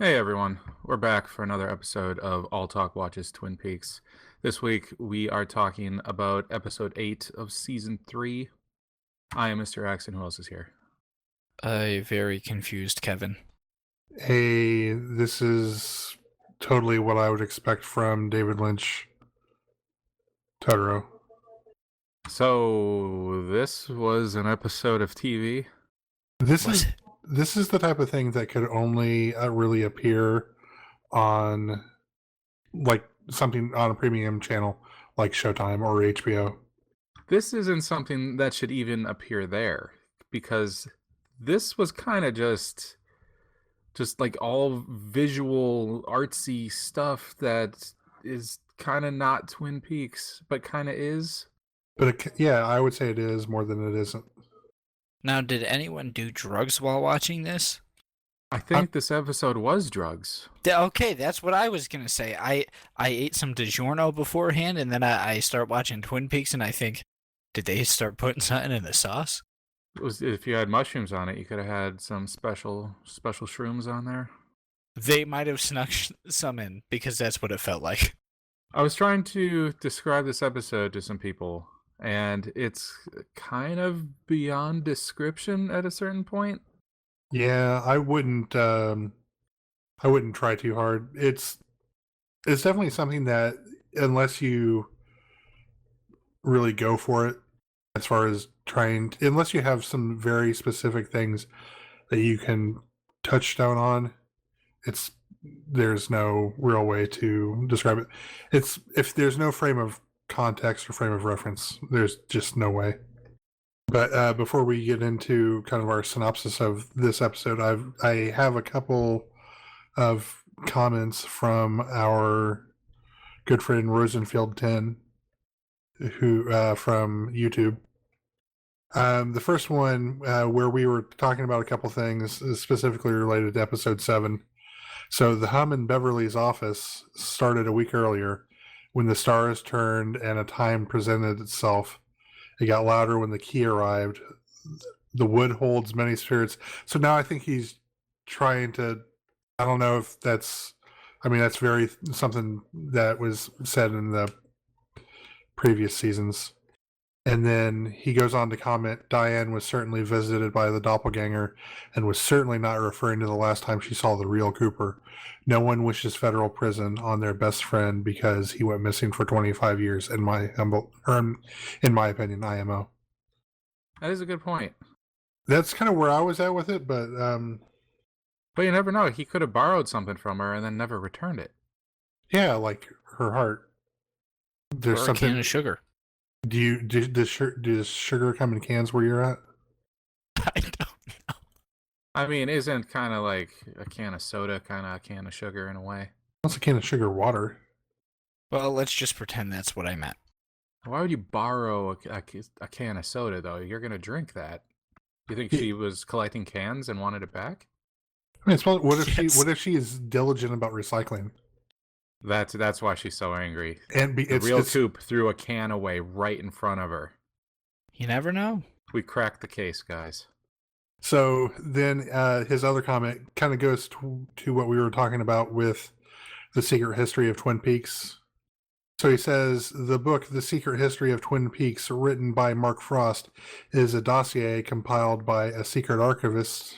Hey everyone, we're back for another episode of Alltalk Watches Twin Peaks. This week we are talking about episode 8 of season 3. I am Mr. X, and who else is here? A very confused Kevin. Hey, this is totally what I would expect from David Lynch. Totoro. So, this was an episode of TV? This is the type of thing that could only really appear on like something on a premium channel like Showtime or HBO. This isn't something that should even appear there, because this was kind of just like all visual artsy stuff that is kind of not Twin Peaks, but kind of is. But yeah, I would say it is more than it isn't. Now, did anyone do drugs while watching this? I think this episode was drugs. Okay, that's what I was gonna say. I ate some DiGiorno beforehand, and then I start watching Twin Peaks, and I think, did they start putting something in the sauce? It was, if you had mushrooms on it, you could have had some special shrooms on there. They might have snuck some in, because that's what it felt like. I was trying to describe this episode to some people, and it's kind of beyond description at a certain point. Yeah, I wouldn't try too hard. It's definitely something that unless you really go for it, as far as unless you have some very specific things that you can touchstone on, there's no real way to describe it. It's if there's no frame of context or frame of reference, there's just no way. But before we get into kind of our synopsis of this episode, I have a couple of comments from our good friend Rosenfield 10, who from YouTube. The first one where we were talking about a couple things specifically related to episode 7. So the hum in Beverly's office started a week earlier when the stars turned and a time presented itself. It got louder when the key arrived. The wood holds many spirits. So now I think he's trying to, I don't know if that's very something that was said in the previous seasons. And then he goes on to comment, Diane was certainly visited by the doppelganger and was certainly not referring to the last time she saw the real Cooper. No one wishes federal prison on their best friend because he went missing for 25 years, in my opinion, IMO. That is a good point. That's kind of where I was at with it, but you never know. He could have borrowed something from her and then never returned it. Yeah, like her heart. There's or something. A can of sugar. Does sugar come in cans where you're at? I don't know. I mean, isn't kind of like a can of soda kind of a can of sugar in a way? What's a can of sugar water? Well, let's just pretend that's what I meant. Why would you borrow a can of soda, though? You're going to drink that. You think she was collecting cans and wanted it back? I mean, what if she is diligent about recycling? That's why she's so angry. And the real Coop threw a can away right in front of her. You never know. We cracked the case, guys. So then his other comment kind of goes to what we were talking about with The Secret History of Twin Peaks. So he says, the book, The Secret History of Twin Peaks, written by Mark Frost, is a dossier compiled by a secret archivist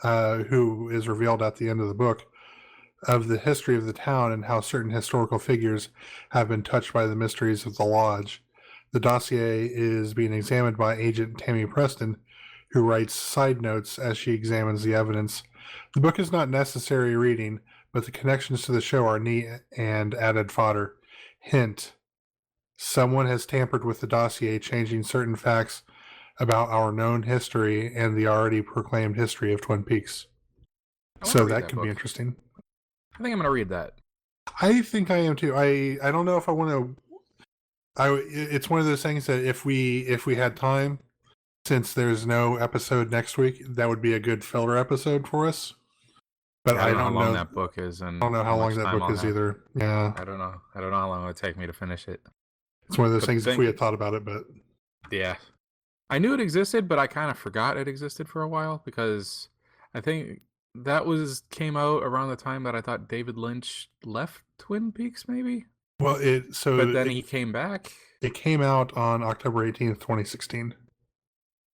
who is revealed at the end of the book, of the history of the town and how certain historical figures have been touched by the mysteries of the lodge. The dossier is being examined by Agent Tammy Preston, who writes side notes as she examines the evidence. The book is not necessary reading, but the connections to the show are neat and added fodder. Hint: someone has tampered with the dossier, changing certain facts about our known history and the already proclaimed history of Twin Peaks. So that could be interesting. I think I'm going to read that. I think I am too. I don't know if I want to. It's one of those things that if we had time, since there's no episode next week, that would be a good filler episode for us. But I don't know how long that book is, and I don't know how long that book is either. Yeah, I don't know how long it would take me to finish it. It's one of those things if we had thought about it, but yeah, I knew it existed, but I kind of forgot it existed for a while because I think That came out around the time that I thought David Lynch left Twin Peaks, maybe. Well, But then he came back. it came out on October 18th, 2016.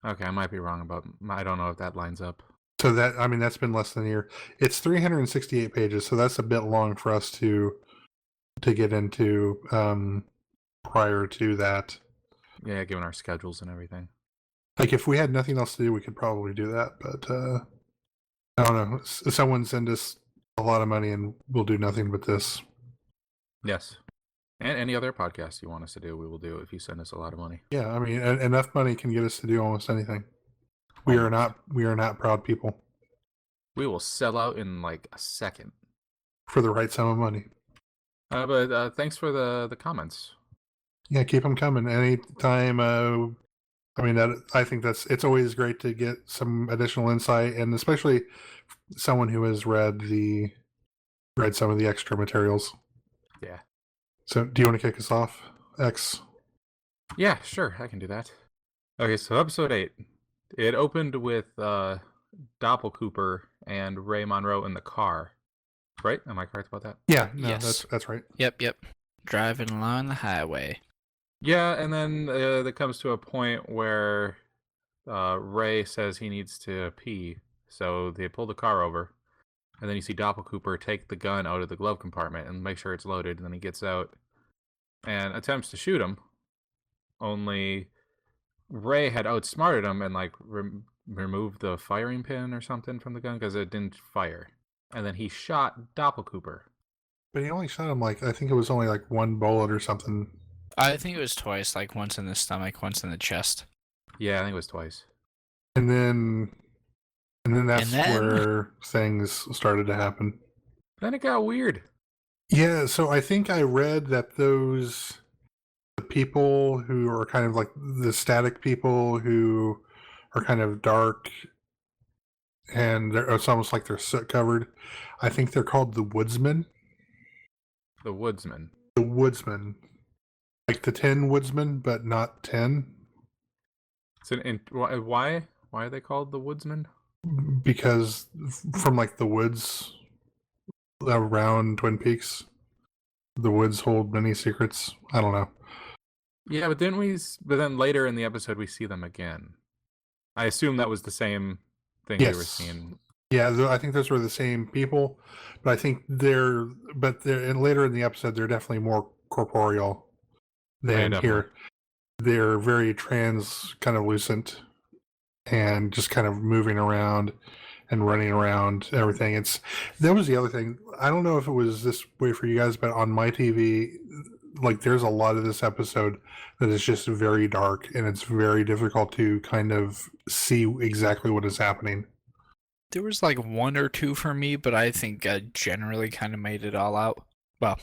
Okay, I might be wrong about. I don't know if that lines up. So that's been less than a year. It's 368 pages, so that's a bit long for us to get into prior to that. Yeah, given our schedules and everything. Like, if we had nothing else to do, we could probably do that. But I don't know. Someone send us a lot of money, and we'll do nothing but this. Yes. And any other podcast you want us to do, we will do if you send us a lot of money. Yeah, I mean, enough money can get us to do almost anything. We are not proud people. We will sell out in like a second for the right sum of money. But thanks for the comments. Yeah, keep them coming anytime. I mean, I think it's always great to get some additional insight, and especially someone who has read some of the extra materials. Yeah. So, do you want to kick us off, X? Yeah, sure, I can do that. Okay, so episode 8. It opened with Doppelcooper and Ray Monroe in the car. Right? Am I correct about that? Yeah, no, yes. That's right. Yep. Driving along the highway. Yeah, and then there comes to a point where Ray says he needs to pee, so they pull the car over, and then you see Doppelcooper take the gun out of the glove compartment and make sure it's loaded, and then he gets out and attempts to shoot him, only Ray had outsmarted him and like removed the firing pin or something from the gun because it didn't fire, and then he shot Doppelcooper. But he only shot him I think it was only like one bullet or something. I think it was twice, like once in the stomach, once in the chest. Yeah, I think it was twice. And then that's where things started to happen. Then it got weird. Yeah, so I think I read that the people who are kind of like the static people who are kind of dark and it's almost like they're soot covered. I think they're called the Woodsmen. The Woodsmen. The Woodsmen. Like the 10 Woodsmen, but not 10. So, why are they called the Woodsmen? Because from like the woods around Twin Peaks, the woods hold many secrets. I don't know. Yeah, but then later in the episode we see them again. I assume that was the same thing we were seeing. Yeah, I think those were the same people, but I think they're later in the episode they're definitely more corporeal than here. They're very kind of lucent and just kind of moving around and running around and everything. That was the other thing. I don't know if it was this way for you guys, but on my TV, like there's a lot of this episode that is just very dark and it's very difficult to kind of see exactly what is happening. There was like one or two for me, but I think I generally kind of made it all out. Well,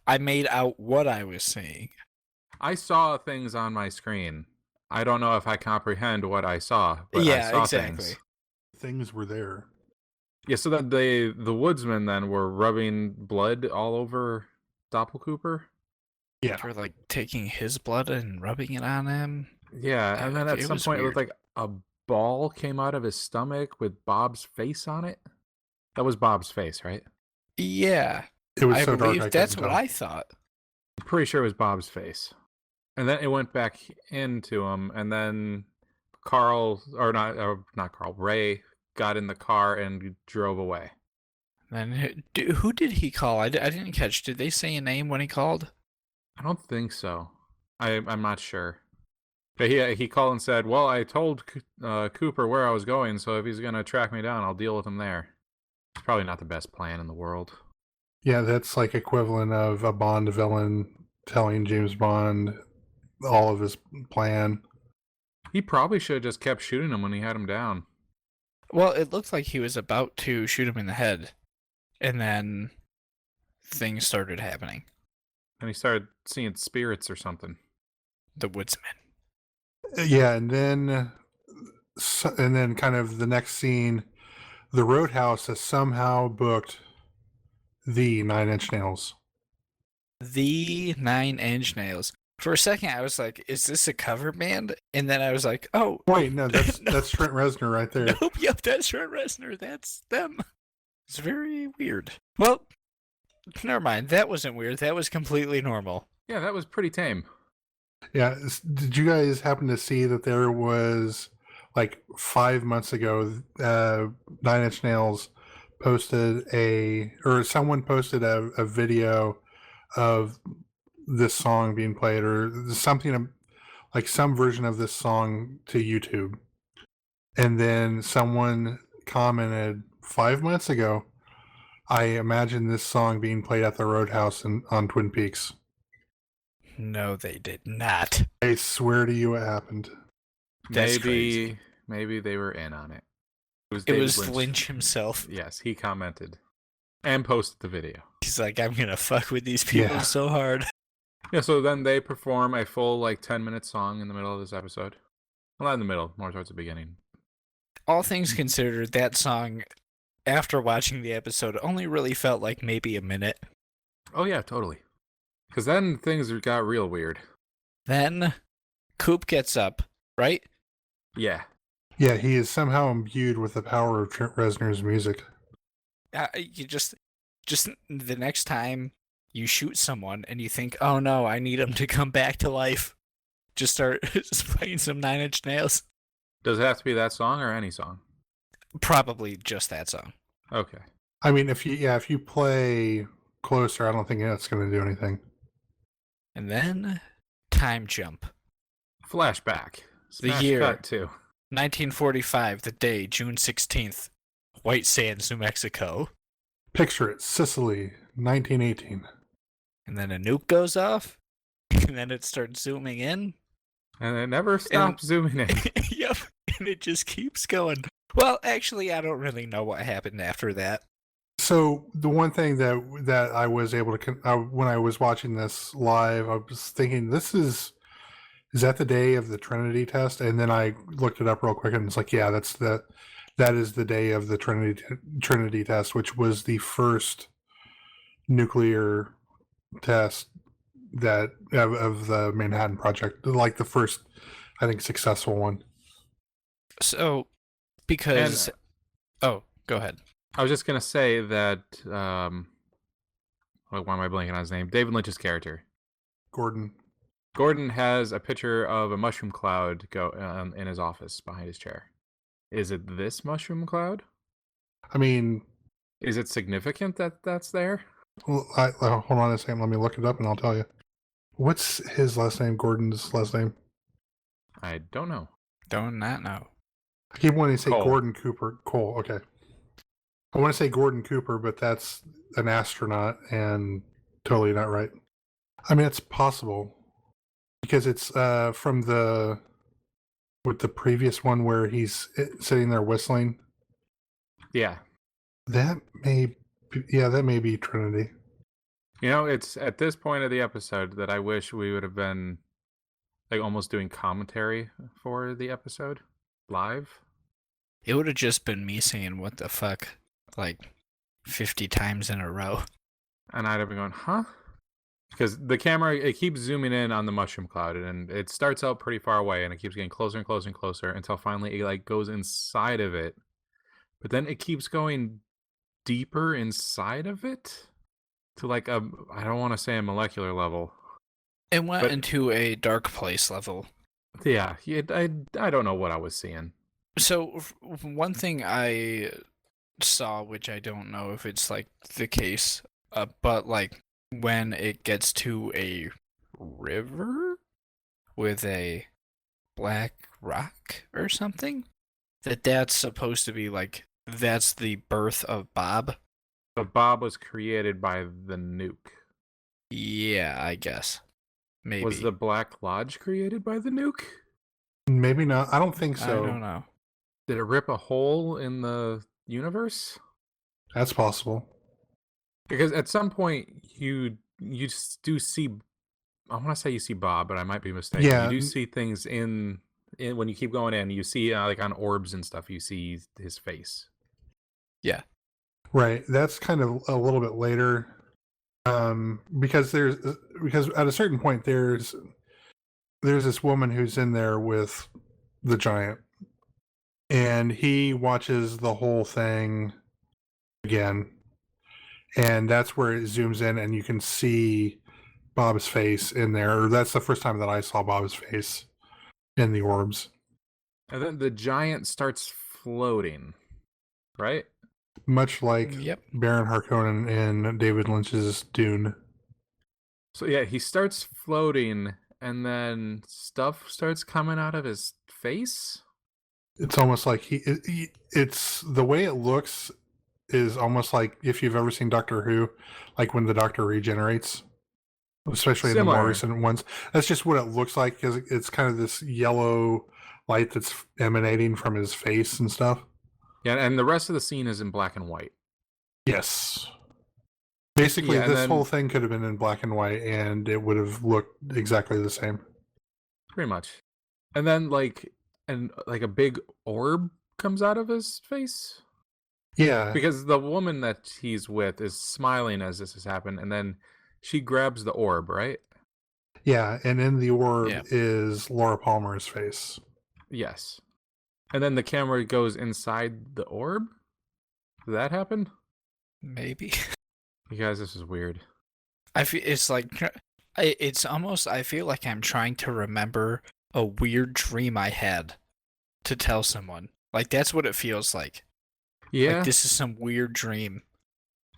I made out what I was seeing. I saw things on my screen. I don't know if I comprehend what I saw, but yeah, I saw exactly. things. Things were there. Yeah, so that the Woodsmen then were rubbing blood all over Doppelcooper. Yeah, they were like taking his blood and rubbing it on him. Yeah, and then at some point it looked like a ball came out of his stomach with Bob's face on it. That was Bob's face, right? Yeah, it was so dark. That's what I thought. I'm pretty sure it was Bob's face. And then it went back into him, and then Ray got in the car and drove away. Then who did he call? I didn't catch. Did they say a name when he called? I don't think so. I'm not sure. But he called and said, well, I told Cooper where I was going, so if he's going to track me down, I'll deal with him there. It's probably not the best plan in the world. Yeah, that's like equivalent of a Bond villain telling James Bond all of his plan. He probably should have just kept shooting him when he had him down. Well, it looked like he was about to shoot him in the head, and then things started happening. And he started seeing spirits or something. The Woodsman. Yeah, and then kind of the next scene, the Roadhouse has somehow booked the 9 Inch Nails. The 9 Inch Nails. For a second, I was like, "Is this a cover band?" And then I was like, "Oh, Wait, no, that's No. that's Trent Reznor right there. nope, yep, that's Trent Reznor. That's them." It's very weird. Well, never mind. That wasn't weird. That was completely normal. Yeah, that was pretty tame. Yeah, did you guys happen to see that there was like 5 months ago, 9 Inch Nails posted someone posted a video of this song being played or something like some version of this song to YouTube. And then someone commented 5 months ago, I imagine this song being played at the Roadhouse on Twin Peaks. No, they did not. I swear to you it happened. That's crazy. Maybe they were in on it. It David was Lynch himself. Yes, he commented and posted the video. He's like, I'm gonna fuck with these people Yeah. so hard. Yeah, so then they perform a full 10-minute song in the middle of this episode. Well, not in the middle, more towards the beginning. All things considered, that song, after watching the episode, only really felt like maybe a minute. Oh yeah, totally. Because then things got real weird. Then Coop gets up, right? Yeah. Yeah, he is somehow imbued with the power of Trent Reznor's music. You just the next time you shoot someone and you think, oh no, I need him to come back to life, just start playing some 9 Inch Nails. Does it have to be that song or any song? Probably just that song. Okay. I mean, if you play closer, I don't think that's going to do anything. And then time jump. Flashback. Smash year. cut to 1945, the day, June 16th, White Sands, New Mexico. Picture it, Sicily, 1918. And then a nuke goes off, and then it starts zooming in. And it never stops zooming in. Yep, and it just keeps going. Well, actually, I don't really know what happened after that. So the one thing that I was able to when I was watching this live, I was thinking, is that the day of the Trinity test? And then I looked it up real quick, and it's like, yeah, that is the day of the Trinity test, which was the first nuclear test that of the Manhattan Project, like the first, I think, successful one. So, because oh, go ahead. I was just gonna say that why am I blanking on his name? David Lynch's character, Gordon has a picture of a mushroom cloud in his office behind his chair. Is it this mushroom cloud? I mean, is it significant that that's there? Well, hold on a second. Let me look it up, and I'll tell you. What's his last name? Gordon's last name? I don't know. Do not know. I keep wanting to say Cole. Gordon Cooper. Cole. Okay. I want to say Gordon Cooper, but that's an astronaut and totally not right. I mean, it's possible because it's from the previous one where he's sitting there whistling. Yeah. That may be Trinity. You know, it's at this point of the episode that I wish we would have been almost doing commentary for the episode live. It would have just been me saying what the fuck 50 times in a row. And I'd have been going, huh? Because the camera, it keeps zooming in on the mushroom cloud, and it starts out pretty far away, and it keeps getting closer and closer and closer until finally it goes inside of it. But then it keeps going deeper inside of it to I don't want to say a molecular level. It went into a dark place level. Yeah, I don't know what I was seeing. So one thing I saw, which I don't know if it's the case, but when it gets to a river with a black rock or something, that's supposed to be that's the birth of Bob. But Bob was created by the nuke. Yeah, I guess. Maybe. Was the Black Lodge created by the nuke? Maybe not. I don't think so. I don't know. Did it rip a hole in the universe? That's possible. Because at some point you do see, I want to say you see Bob, but I might be mistaken. Yeah. You do see things in when you keep going in. You see on orbs and stuff. You see his face. Yeah. Right. That's kind of a little bit later, because at a certain point there's there's this woman who's in there with the giant, and he watches the whole thing again, and that's where it zooms in, and you can see Bob's face in there. That's the first time that I saw Bob's face in the orbs. And then the giant starts floating, right? Much like Yep. Baron Harkonnen in David Lynch's Dune. So yeah, he starts floating, and then stuff starts coming out of his face. It's almost like it's the way it looks is almost like if you've ever seen Doctor Who, like when the Doctor regenerates, especially in the more Similar. recent ones. That's just what it looks like, because it's kind of this yellow light that's emanating from his face and stuff. Yeah, and the rest of the scene is in black and white. Yes. Basically, Yeah, and this then- whole thing could have been in black and white, and it would have looked exactly the same. Pretty much. And then a big orb comes out of his face. Yeah. Because the woman that he's with is smiling as this has happened, and then she grabs the orb, right? Yeah, and in the orb Yeah. is Laura Palmer's face. Yes. And then the camera goes inside the orb? Did that happen? Maybe. You guys, this is weird. I feel it's like it's almost. I feel like I'm trying to remember a weird dream I had to tell someone. Like that's what it feels like. Yeah. Like this is some weird dream.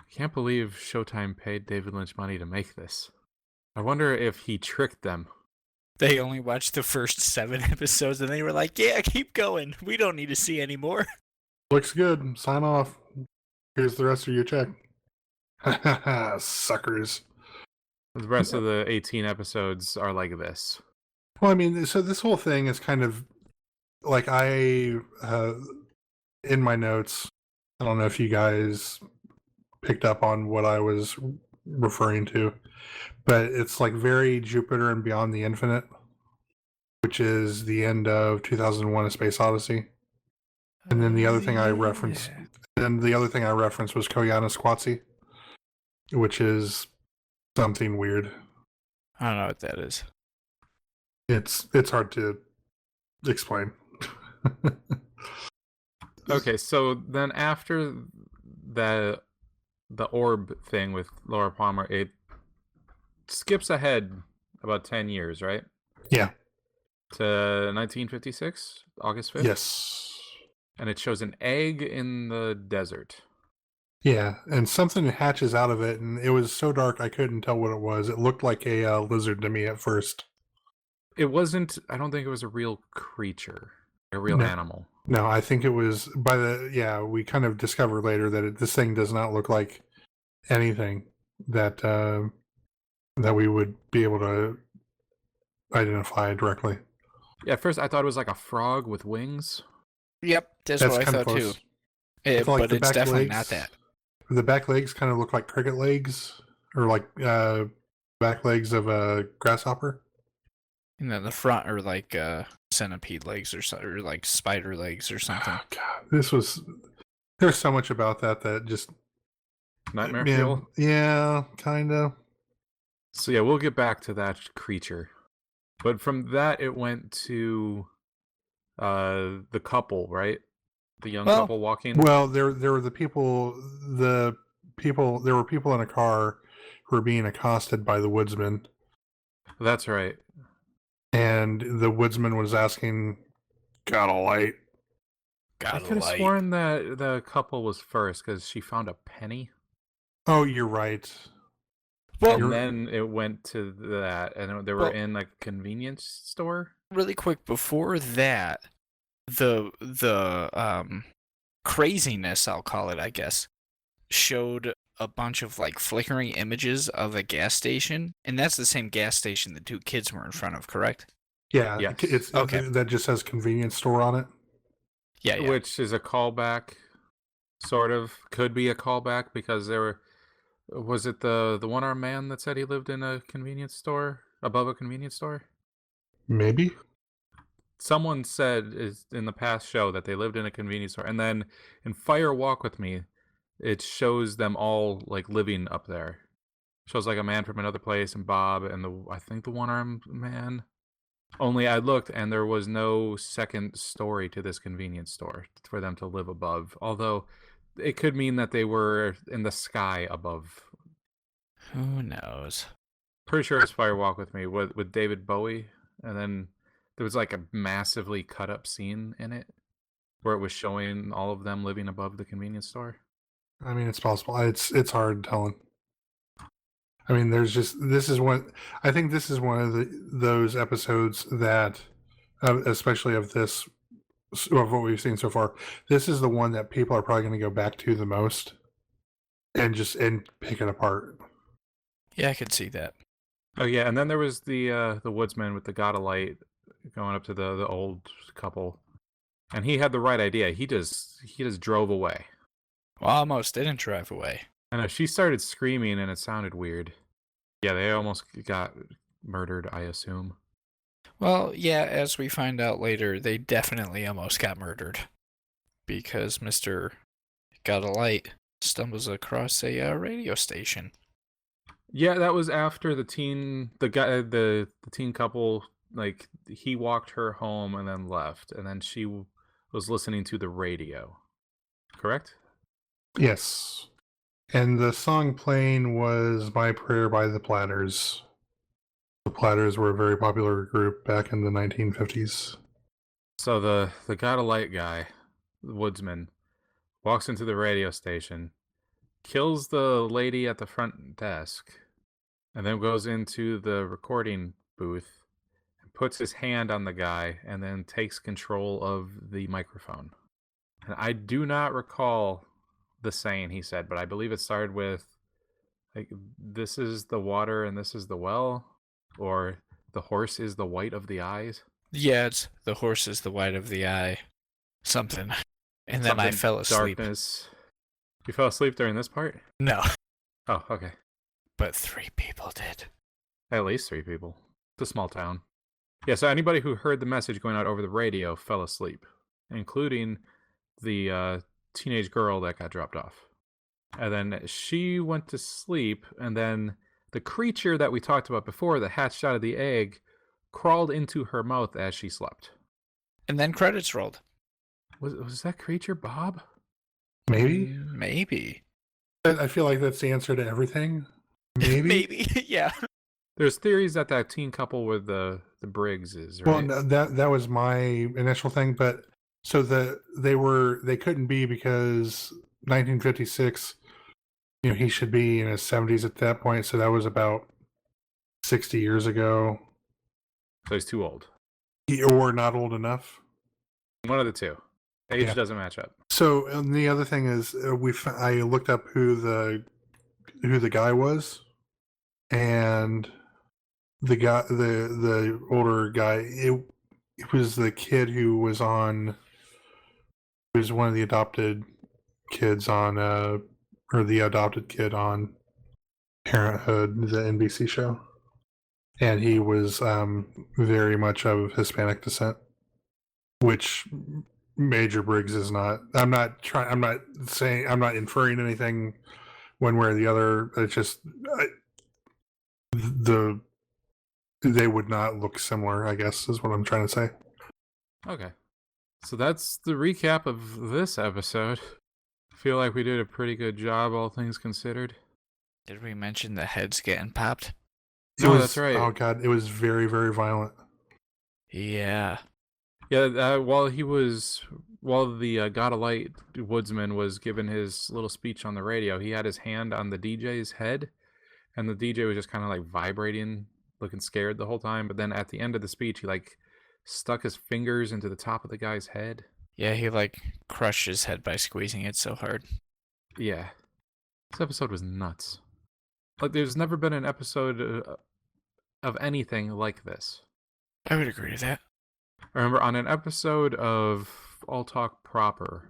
I can't believe Showtime paid David Lynch money to make this. I wonder if he tricked them. They only watched the first 7 episodes and they were like, "Yeah, keep going. We don't need to see any more." Looks good. Sign off. Here's the rest of your check. Suckers. The rest of the 18 episodes are like this. Well, I mean, so this whole thing is kind of like in my notes, I don't know if you guys picked up on what I was referring to, but it's like very Jupiter and Beyond the Infinite, which is the end of 2001: A Space Odyssey. And then the other thing I referenced, and the other thing I referenced was Koyana Squatsi, which is something weird. I don't know what that is. It's hard to explain. Okay, so then after the orb thing with Laura Palmer, it skips ahead about 10 years, right? Yeah. To 1956, August 5th? Yes. And it shows an egg in the desert. Yeah, and something hatches out of it, and it was so dark I couldn't tell what it was. It looked like a lizard to me at first. It wasn't, I don't think it was a real creature, a real No. animal. No, I think it was we kind of discovered later that this thing does not look like anything that that we would be able to identify directly. Yeah, at first I thought it was like a frog with wings. Yep, that's That's what I kind of thought close. too. I feel like But the it's back definitely legs- not that. The back legs kind of look like cricket legs, or like back legs of a grasshopper. And then the front are like centipede legs or like spider legs or something. Oh, God, there's so much about that just Nightmare fuel. Yeah, kind of. So yeah, we'll get back to that creature. But from that it went to the couple, right? The young Well- couple walking. Well, there were there were people in a car who were being accosted by the woodsman, That's right. and the woodsman was asking, "Got a light?" I could have sworn that the couple was first because she found a penny. Oh, you're right. Well, And then it went to that, and they were Well- in like a convenience store. really quick before that, the craziness, I'll call it, I guess, showed a bunch of like flickering images of a gas station, and that's the same gas station the 2 kids were in front of, correct? Yeah, Yes. it's Okay. that just says convenience store on it. Yeah. Which is a callback, sort of. Could be a callback because there were. Was it the one-armed man that said he lived in a convenience store above a convenience store? Maybe. Someone said is in the past show that they lived in a convenience store, and then in Fire Walk with Me, it shows them all like living up there. Shows like a man from another place and Bob and I think the one-armed man. Only I looked and there was no second story to this convenience store for them to live above. Although it could mean that they were in the sky above. Who knows? Pretty sure it's Fire Walk with Me with David Bowie, and then there was like a massively cut up scene in it where it was showing all of them living above the convenience store. I mean, it's possible. It's hard telling. I mean, this is one. I think this is one of those episodes that, especially of what we've seen so far. This is the one that people are probably going to go back to the most, and pick it apart. Yeah, I could see that. Oh yeah, and then there was the woodsman with the God of Light going up to the old couple, and he had the right idea. He just drove away. Well, almost didn't drive away. I know, she started screaming and it sounded weird. Yeah, they almost got murdered, I assume. Well, yeah, as we find out later, they definitely almost got murdered. Because Mr. Got a Light stumbles across a radio station. Yeah, that was after the teen couple, like, he walked her home and then left, and then she was listening to the radio. Correct? Yes. And the song playing was My Prayer by the Platters. The Platters were a very popular group back in the 1950s. So the God of Light guy, the woodsman, walks into the radio station, kills the lady at the front desk, and then goes into the recording booth and puts his hand on the guy and then takes control of the microphone. And I do not recall the saying he said, but I believe it started with, like, this is the water and this is the well, or the horse is the white of the eyes. Yeah, it's the horse is the white of the eye. Something. And then I fell asleep. Darkness. You fell asleep during this part? No. Oh, okay. But 3 people did. At least 3 people. It's a small town. Yeah, so anybody who heard the message going out over the radio fell asleep, including the teenage girl that got dropped off. And then she went to sleep, and then the creature that we talked about before that hatched out of the egg crawled into her mouth as she slept. And then credits rolled. Was that creature Bob? Maybe? Maybe. I feel like that's the answer to everything. Maybe? Maybe, yeah. There's theories that teen couple with the Briggs is, right? Well, no, that was my initial thing, but so they couldn't be because 1956, he should be in his 70s at that point, so that was about 60 years ago. So he's too old. Or not old enough. One of the two. Age doesn't match up. So and the other thing is, I looked up who the guy was, and the guy, the older guy, it was the kid who was one of the adopted kids on, or the adopted kid on Parenthood, the NBC show, and he was very much of Hispanic descent, which Major Briggs is not. I'm not inferring anything one way or the other. It's just they would not look similar, I guess, is what I'm trying to say. Okay. So that's the recap of this episode. I feel like we did a pretty good job, all things considered. Did we mention the heads getting popped? That's right. Oh god, it was very, very violent. Yeah. Yeah, while the God of Light woodsman was giving his little speech on the radio, he had his hand on the DJ's head, and the DJ was just kind of like vibrating, looking scared the whole time. But then at the end of the speech, he like stuck his fingers into the top of the guy's head. Yeah, he like crushed his head by squeezing it so hard. Yeah. This episode was nuts. Like, there's never been an episode of anything like this. I would agree with that. I remember on an episode of Alltalk proper,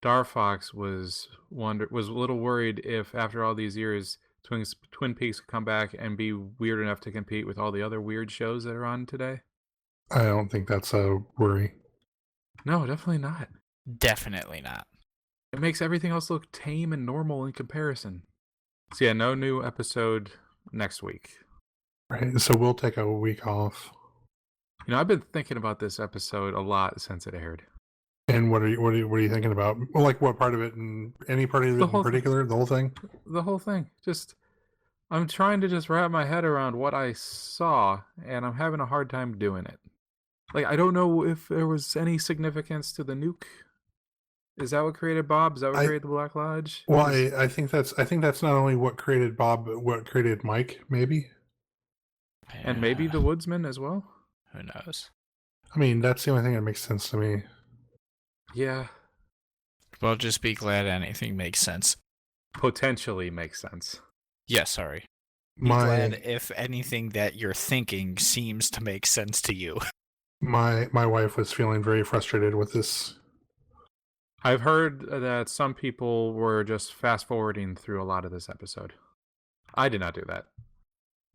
Darfox was a little worried if after all these years Twin Peaks could come back and be weird enough to compete with all the other weird shows that are on today. I don't think that's a worry. No, definitely not. Definitely not. It makes everything else look tame and normal in comparison. So yeah, no new episode next week. Right, so we'll take a week off. You know, I've been thinking about this episode a lot since it aired. And what are you thinking about? Well, like what part of it, and any part of it in particular? The whole thing. The whole thing. Just, I'm trying to just wrap my head around what I saw, and I'm having a hard time doing it. Like, I don't know if there was any significance to the nuke. Is that what created Bob? Is that what created the Black Lodge? Well, I think that's not only what created Bob, but what created Mike, maybe. And maybe the Woodsman as well. Who knows? I mean, that's the only thing that makes sense to me. Yeah. Well, just be glad anything makes sense. Potentially makes sense. Yeah, sorry. Be glad if anything that you're thinking seems to make sense to you. My wife was feeling very frustrated with this. I've heard that some people were just fast forwarding through a lot of this episode. I did not do that.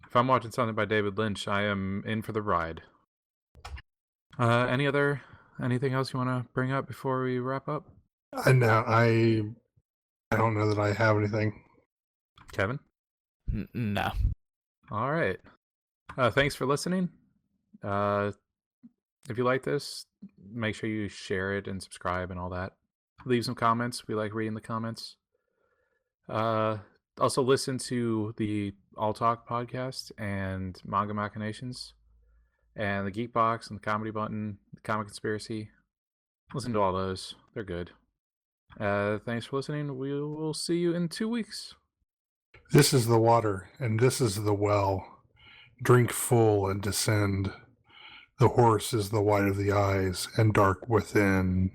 If I'm watching something by David Lynch, I am in for the ride. Anything else you want to bring up before we wrap up? No, I don't know that I have anything. Kevin? No. All right. Thanks for listening. If you like this, make sure you share it and subscribe and all that. Leave some comments. We like reading the comments. Also listen to the Alltalk podcast and Manga Machinations and the Geek Box and the Comedy Button, the Comic Conspiracy. Listen to all those. They're good. Thanks for listening. We will see you in 2 weeks. This is the water, and this is the well. Drink full and descend. The horse is the white of the eyes, and dark within.